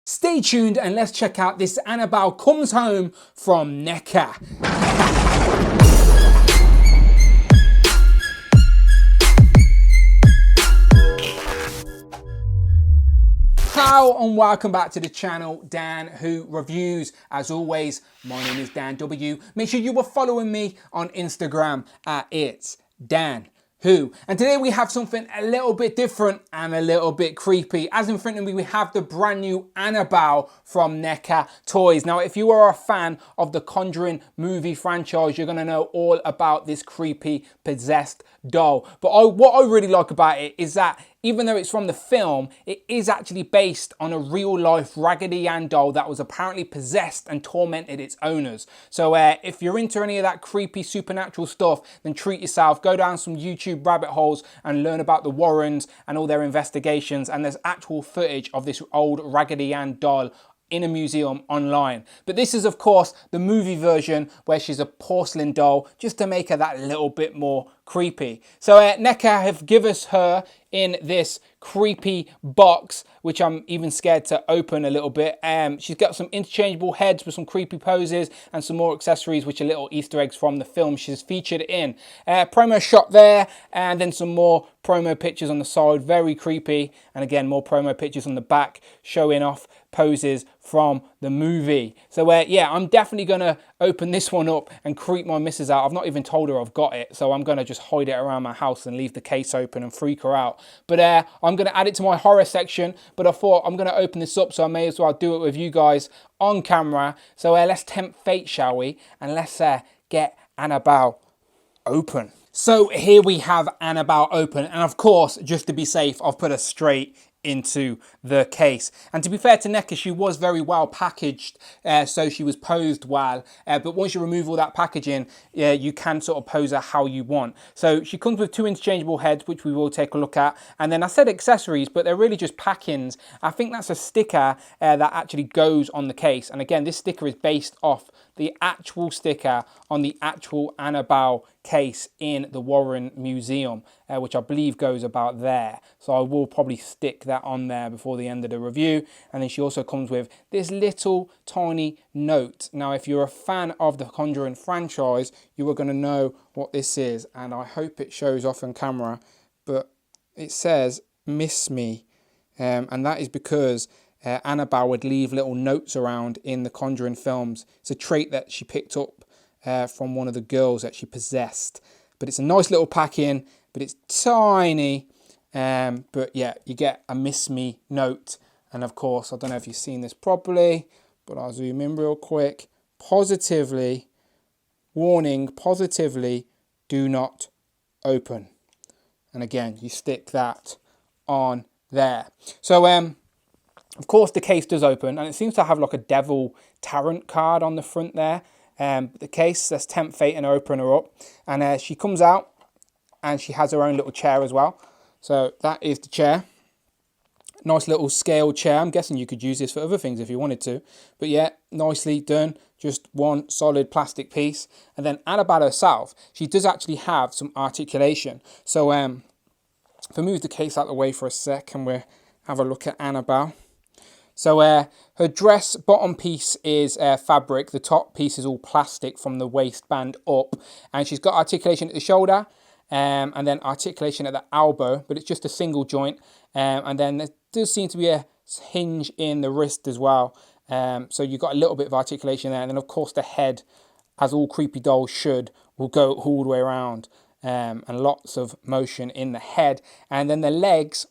Stay tuned and let's check out this Annabelle Comes Home from NECA. Hello and welcome back to the channel, Dan Who Reviews. As always, my name is Dan W. Make sure you are following me on Instagram at It's Dan Who. And today we have something a little bit different and a little bit creepy. As in front of me, we have the brand new Annabelle from NECA Toys. Now, if you are a fan of the Conjuring movie franchise, you're going to know all about this creepy possessed doll. But what I really like about it is that even though it's from the film, it is actually based on a real life Raggedy Ann doll that was apparently possessed and tormented its owners. So if you're into any of that creepy supernatural stuff, then treat yourself. Go down some YouTube rabbit holes and learn about the Warrens and all their investigations. And there's actual footage of this old Raggedy Ann doll in a museum online. But this is of course the movie version where she's a porcelain doll, just to make her that little bit more creepy. So NECA have given us her in this creepy box, which I'm even scared to open a little bit. She's got some interchangeable heads with some creepy poses and some more accessories, which are little Easter eggs from the film she's featured in. Promo shot there, and then some more promo pictures on the side, very creepy. And again, more promo pictures on the back showing off poses from the movie. So yeah, I'm definitely gonna open this one up and creep my missus out. I've not even told her I've got it, so I'm gonna just hide it around my house and leave the case open and freak her out. But I'm gonna add it to my horror section, but I thought I'm gonna open this up, so I may as well do it with you guys on camera. So let's tempt fate, shall we? And let's get Annabelle open. So here we have Annabelle open, and of course, just to be safe, I've put her straight into the case. And to be fair to NECA, she was very well packaged, so she was posed well, but once you remove all that packaging, you can sort of pose her how you want. So she comes with 2 interchangeable heads, which we will take a look at, and then I said accessories, but they're really just pack-ins. I think that's a sticker that actually goes on the case, and again, this sticker is based off the actual sticker on the actual Annabelle case in the Warren Museum, which I believe goes about there. So I will probably stick that on there before the end of the review. And then she also comes with this little tiny note. Now, if you're a fan of the Conjuring franchise, you are going to know what this is. And I hope it shows off on camera, but it says, "Miss me." And that is because Annabelle would leave little notes around in the Conjuring films. It's a trait that she picked up from one of the girls that she possessed. But it's a nice little pack-in, but it's tiny. But yeah, you get a "miss me" note. And of course, I don't know if you've seen this properly, but I'll zoom in real quick. Positively, warning, positively, do not open. And again, you stick that on there. So, of course, the case does open, and it seems to have like a devil tarot card on the front there. The case, let's tempt fate and open her up. And she comes out, and she has her own little chair as well. So that is the chair. Nice little scale chair. I'm guessing you could use this for other things if you wanted to. But yeah, nicely done. Just one solid plastic piece. And then Annabelle herself, she does actually have some articulation. So if I move the case out of the way for a sec, and we'll have a look at Annabelle. So her dress bottom piece is fabric. The top piece is all plastic from the waistband up. And she's got articulation at the shoulder and then articulation at the elbow, but it's just a single joint. And then there does seem to be a hinge in the wrist as well. So you've got a little bit of articulation there. And then, of course, the head, as all creepy dolls should, will go all the way around. And lots of motion in the head. And then the legs,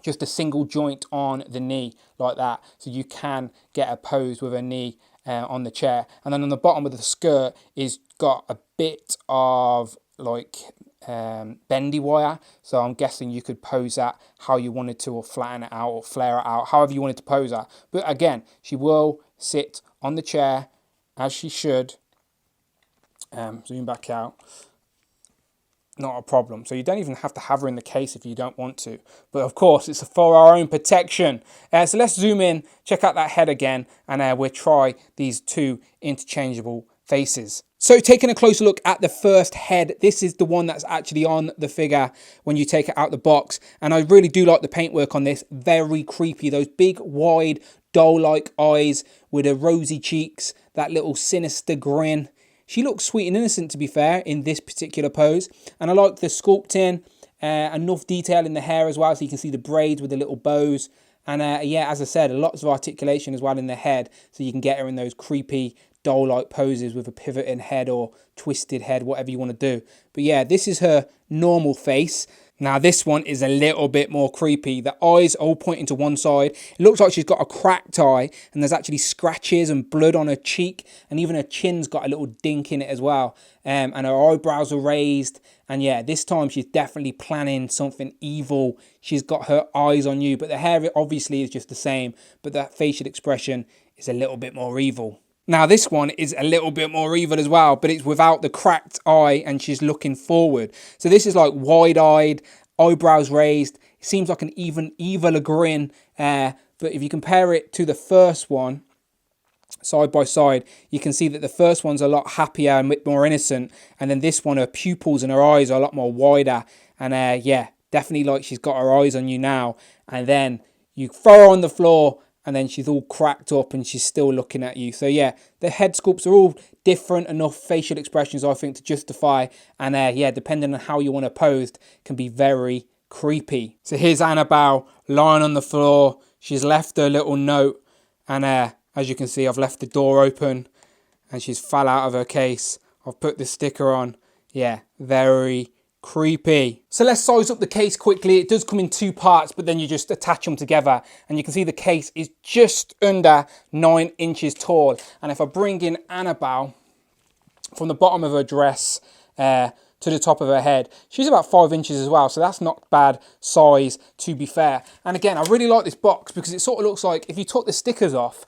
just a single joint on the knee like that. So you can get a pose with a knee on the chair. And then on the bottom of the skirt is got a bit of like bendy wire. So I'm guessing you could pose that how you wanted to, or flatten it out or flare it out, however you wanted to pose that. But again, she will sit on the chair as she should. Zoom back out. Not a problem. So you don't even have to have her in the case if you don't want to. But of course, it's for our own protection. So let's zoom in, check out that head again, and we'll try these 2 interchangeable faces. So taking a closer look at the first head, this is the one that's actually on the figure when you take it out the box. And I really do like the paintwork on this. Very creepy. Those big, wide, doll-like eyes with her rosy cheeks, that little sinister grin. She looks sweet and innocent, to be fair, in this particular pose. And I like the sculpting, enough detail in the hair as well, so you can see the braids with the little bows. And yeah, as I said, lots of articulation as well in the head, so you can get her in those creepy doll-like poses with a pivoting head or twisted head, whatever you want to do. But yeah, this is her normal face. Now this one is a little bit more creepy. The eyes are all pointing to one side. It looks like she's got a cracked eye, and there's actually scratches and blood on her cheek, and even her chin's got a little dink in it as well. And her eyebrows are raised. And yeah, this time she's definitely planning something evil. She's got her eyes on you, but the hair obviously is just the same, but that facial expression is a little bit more evil. Now this one is a little bit more evil as well, but it's without the cracked eye, and she's looking forward. So this is like wide-eyed, eyebrows raised. It seems like an even eviler grin, but if you compare it to the first one, side by side, you can see that the first one's a lot happier and a bit more innocent, and then this one, her pupils and her eyes are a lot more wider. And yeah, definitely like she's got her eyes on you now, and then you throw her on the floor, and then she's all cracked up and she's still looking at you. So yeah, the head sculpts are all different enough facial expressions, I think, to justify. And yeah, depending on how you want to pose, can be very creepy. So here's Annabelle lying on the floor. She's left her little note, and as you can see, I've left the door open and she's fell out of her case. I've put the sticker on. Yeah, very creepy. So let's size up the case quickly. It does come in two parts, but then you just attach them together, and you can see the case is just under 9 inches tall. And if I bring in Annabelle from the bottom of her dress to the top of her head, she's about 5 inches as well, so that's not bad size, to be fair. And again, I really like this box because it sort of looks like, if you took the stickers off,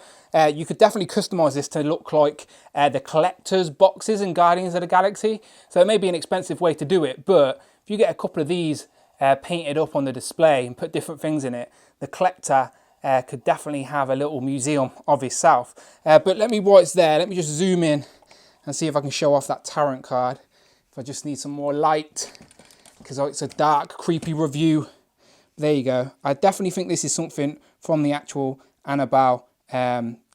you could definitely customize this to look like the collector's boxes in Guardians of the Galaxy. So it may be an expensive way to do it, but if you get a couple of these painted up on the display and put different things in it, the collector could definitely have a little museum of himself. But let me, while it's there, let me just zoom in and see if I can show off that tarot card. If I just need some more light, because it's a dark, creepy review. There you go. I definitely think this is something from the actual Annabelle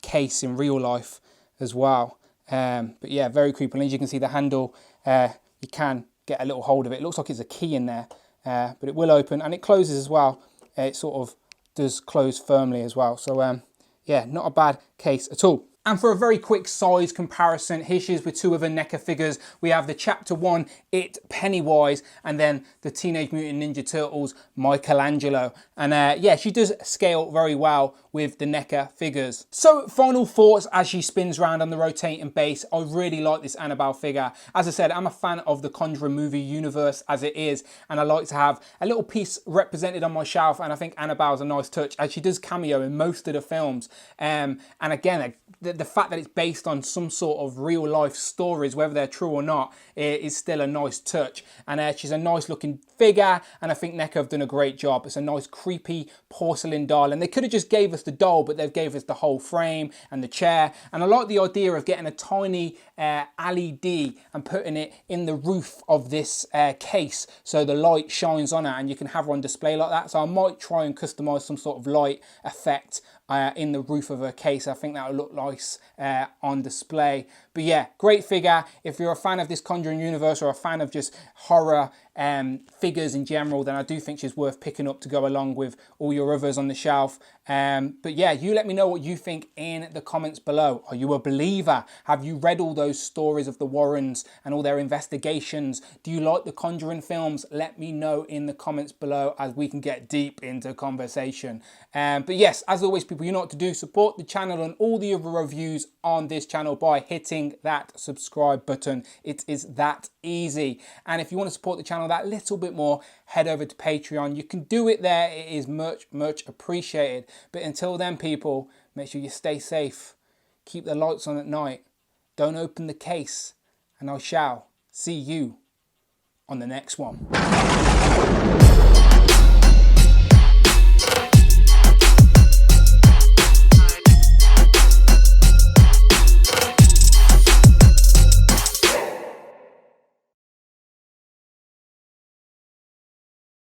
case in real life as well. But yeah, very creepy. And as you can see, the handle, you can get a little hold of it. It looks like it's a key in there, but it will open, and it closes as well. It sort of does close firmly as well. So yeah, not a bad case at all. And for a very quick size comparison, here she is with two of her NECA figures. We have the Chapter 1, It Pennywise, and then the Teenage Mutant Ninja Turtles, Michelangelo. And yeah, she does scale very well with the NECA figures. So final thoughts as she spins around on the rotating base. I really like this Annabelle figure. As I said, I'm a fan of the Conjuring movie universe as it is, and I like to have a little piece represented on my shelf, and I think Annabelle's a nice touch, as she does cameo in most of the films. And again, the fact that it's based on some sort of real life stories, whether they're true or not, is still a nice touch. And she's a nice looking figure, and I think NECA have done a great job. It's a nice creepy porcelain doll, and they could have just gave us the doll, but they've gave us the whole frame and the chair. And I like the idea of getting a tiny LED and putting it in the roof of this case, so the light shines on her and you can have her on display like that. So I might try and customize some sort of light effect in the roof of her case. I think that would look nice on display. But yeah, great figure. If you're a fan of this Conjuring universe, or a fan of just horror figures in general, then I do think she's worth picking up to go along with all your others on the shelf. But yeah, you let me know what you think in the comments below. Are you a believer? Have you read all those stories of the Warrens and all their investigations? Do you like the Conjuring films? Let me know in the comments below, as we can get deep into conversation. But yes, as always, people, you know what to do. Support the channel and all the other reviews on this channel by hitting that subscribe button. It is that easy. And if you want to support the channel that little bit more, head over to Patreon. You can do it there. It is much, much appreciated. But until then, people, make sure you stay safe. Keep the lights on at night. Don't open the case. And I shall see you on the next one.